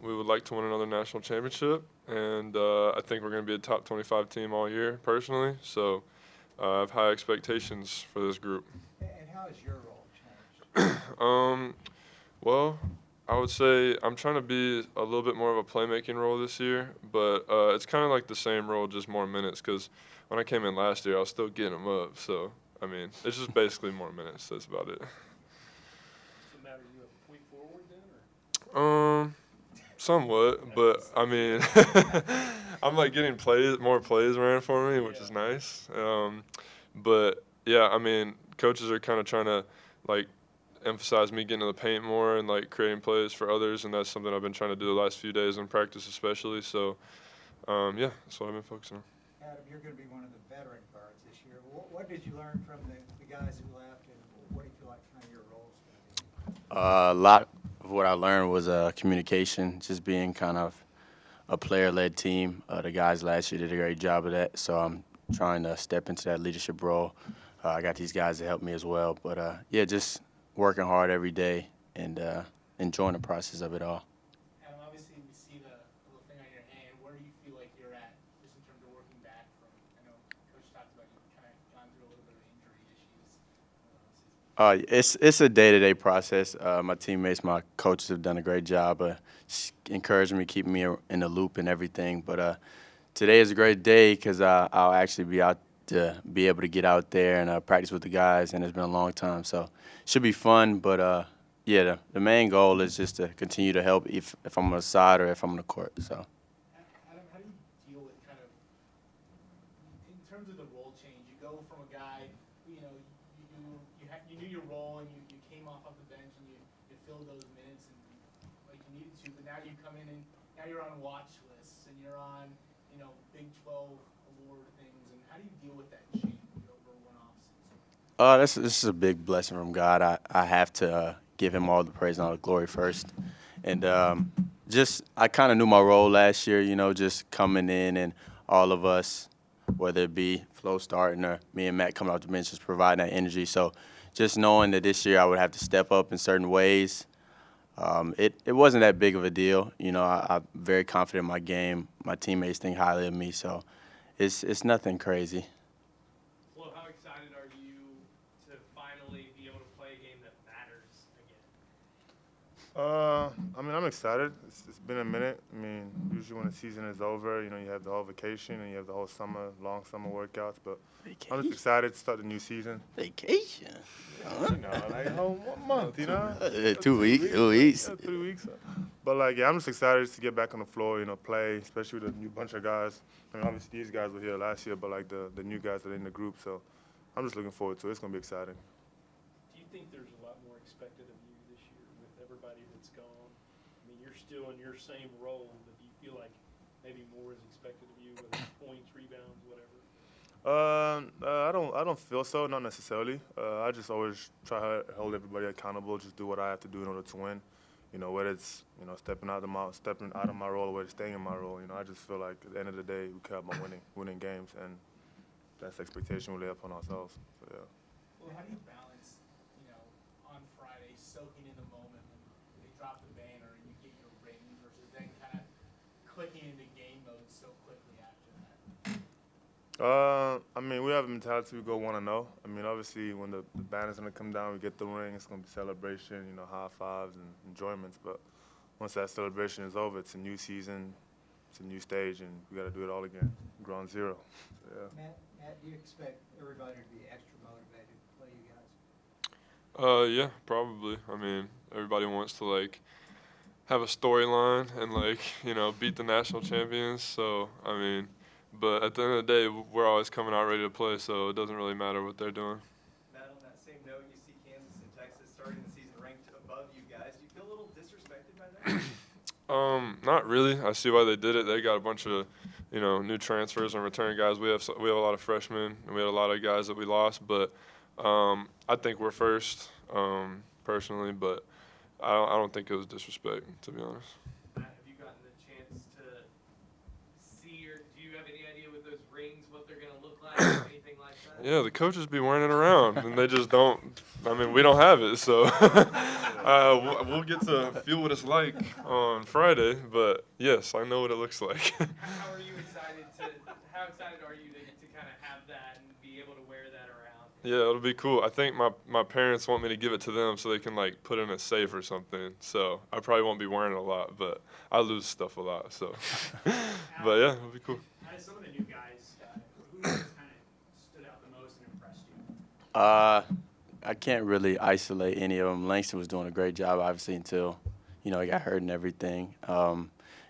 we would like to win another national championship, and I think we're going to be a top 25 team all year, personally. So I have high expectations for this group. And how has your role changed? um, well, I would say I'm trying to be a little bit more of a playmaking role this year, but it's kind of like the same role, just more minutes. Because when I came in last year, I was still getting them up. So I mean, it's just basically more minutes. That's about it. Does it matter you have point forward then, or? Somewhat, but I mean, I'm like getting more plays ran for me, which is nice. But yeah, I mean, coaches are kind of trying to like emphasize me getting to the paint more and like creating plays for others, and that's something I've been trying to do the last few days in practice, especially. So, yeah, that's what I've been focusing on. Adam, you're going to be one of the veteran guards this year. What did you learn from the guys who left, and what do you feel like kind of your role is going to be? A lot of what I learned was communication, just being kind of a player-led team. The guys last year did a great job of that, so I'm trying to step into that leadership role. I got these guys to help me as well, but yeah, just working hard every day and enjoying the process of it all. Adam, obviously we see the little thing on your hand. Where do you feel like you're at, just in terms of working back from? I know Coach talked about you kind of gone through a little bit of injury issues. It's a day-to-day process. My teammates, my coaches have done a great job of encouraging me, keeping me in the loop and everything. But today is a great day because I'll actually be out to be able to get out there and practice with the guys, and it's been a long time. So it should be fun. But yeah, the main goal is just to continue to help if I'm on the side or if I'm on the court. So. Adam, how do you deal with kind of, in terms of the role change, you go from a guy, you know, you knew your role and you came off the bench and you filled those minutes and like you needed to, but now you come in and now you're on watch lists and you're on, you know, Big 12 award things, and how do you deal with that change over one off season? This is a big blessing from God. I have to give him all the praise and all the glory first. And just I kind of knew my role last year, you know, just coming in and all of us, whether it be Flo starting or me and Matt coming off the bench, just providing that energy. So just knowing that this year I would have to step up in certain ways, it wasn't that big of a deal. You know, I'm very confident in my game. My teammates think highly of me, so it's nothing crazy. Flo, how excited are you to finally be able to play a game that matters again? I mean, I'm excited. It's been a minute. I mean, usually when the season is over, you know, you have the whole vacation and you have the whole summer, long summer workouts. But I'm just excited to start the new season. Vacation? You know, like a whole 1 month, you know? 2 weeks. 2 weeks. Yeah, 3 weeks. But, like, yeah, I'm just excited to get back on the floor, you know, play, especially with a new bunch of guys. I mean, obviously these guys were here last year, but, like, the new guys that are in the group. So I'm just looking forward to it. It's going to be exciting. Do you think there's a lot more expected of you this year with everybody that's gone? I mean, you're still in your same role, but do you feel like maybe more is expected of you, whether it's points, rebounds, whatever? I don't feel so, not necessarily. I just always try to hold everybody accountable, just do what I have to do in order to win. You know, whether it's, you know, stepping out of my role or whether it's staying in my role. You know, I just feel like at the end of the day, we care about winning games, and that's the expectation we lay upon ourselves. So, yeah. Well, how do you balance, you know, on Friday soaking in the moment when they drop the banner and you get your ring versus then kind of clicking into game mode so quickly after that? I mean, we have a mentality we go 1-0. I mean, obviously, when the banner's going to come down, we get the ring, it's going to be celebration, you know, high fives and enjoyments. But once that celebration is over, it's a new season, it's a new stage, and we got to do it all again, ground zero. So, yeah. Matt, do you expect everybody to be extra motivated to play you guys? Yeah, probably. I mean, everybody wants to like have a storyline and like, you know, beat the national champions. So, I mean, but at the end of the day, we're always coming out ready to play, so it doesn't really matter what they're doing. Matt, on that same note, you see Kansas and Texas starting the season ranked above you guys. Do you feel a little disrespected by that? Not really. I see why they did it. They got a bunch of, you know, new transfers and return guys. We have a lot of freshmen, and we had a lot of guys that we lost. But I think we're first, personally. But I don't think it was disrespect, to be honest. Matt, have you gotten the chance to see, or do you have any idea what those rings wings, what they're gonna look like, or anything like that? Yeah, the coaches be wearing it around, and they just don't. I mean, we don't have it, so we'll get to feel what it's like on Friday. But yes, I know what it looks like. How are you excited how excited are you to kind of have that and be able to wear that around? Yeah, it'll be cool. I think my parents want me to give it to them so they can like put it in a safe or something. So I probably won't be wearing it a lot, but I lose stuff a lot. So, but yeah, it'll be cool. Out of some of the new guys, who has kind of stood out the most and impressed you? I can't really isolate any of them. Langston was doing a great job, obviously, until, he got hurt and everything.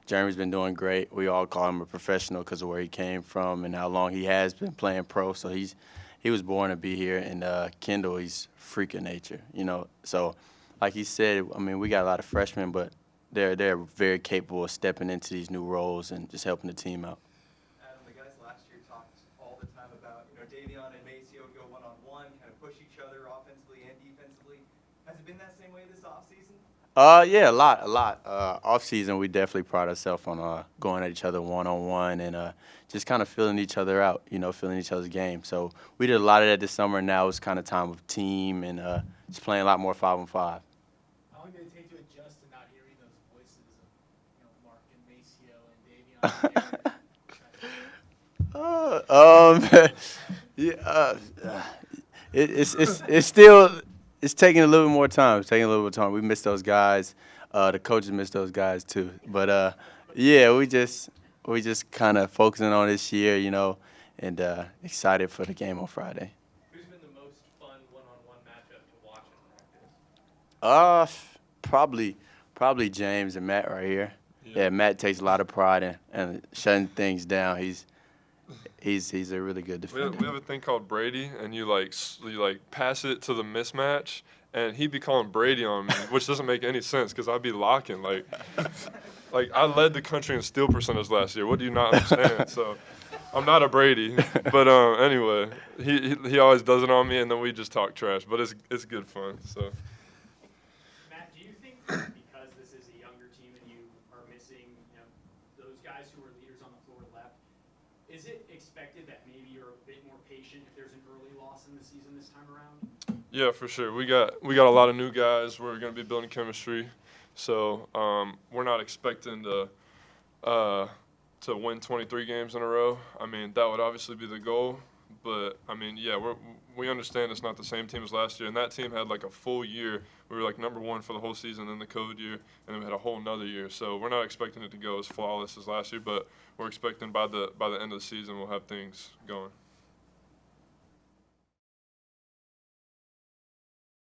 Jeremy's been doing great. We all call him a professional because of where he came from and how long he has been playing pro. So he was born to be here. And Kendall, he's freak of nature, So, like he said, I mean, we got a lot of freshmen, but they're very capable of stepping into these new roles and just helping the team out. Adam, the guys last year talked all the time about, Davion and Maceo go one-on-one, kind of push each other offensively and defensively. Has it been that same way this offseason? Yeah, a lot. Off season, we definitely pride ourselves on going at each other one-on-one and just kind of feeling each other out, feeling each other's game. So we did a lot of that this summer. Now it's kind of time of team and just playing a lot more 5-on-5. How long did it take to adjust to not hearing those voices of, Mark and Maceo and Davion? Yeah, it's taking a little bit more time. We miss those guys. The coaches miss those guys too. But yeah, we just kind of focusing on this year, and excited for the game on Friday. Who's been the most fun one-on-one matchup to watch in practice? Probably James and Matt right here. Yeah, Matt takes a lot of pride in shutting things down. He's a really good defender. We have a thing called Brady, and you pass it to the mismatch, and he'd be calling Brady on me, which doesn't make any sense because I'd be locking. Like I led the country in steal percentage last year. What do you not understand? So I'm not a Brady, but anyway, he always does it on me, and then we just talk trash. But it's good fun. So. Matt, do you think because this is a younger team and you are missing, those guys who are leaders on the floor left, is it expected that maybe you're a bit more patient if there's an early loss in the season this time around? Yeah, for sure. We got a lot of new guys. We're going to be building chemistry, so we're not expecting to win 23 games in a row. I mean, that would obviously be the goal, but I mean, yeah, we understand it's not the same team as last year, and that team had like a full year. We were like #1 for the whole season, then the COVID year, and then we had a whole nother year. So we're not expecting it to go as flawless as last year, but we're expecting by the end of the season we'll have things going.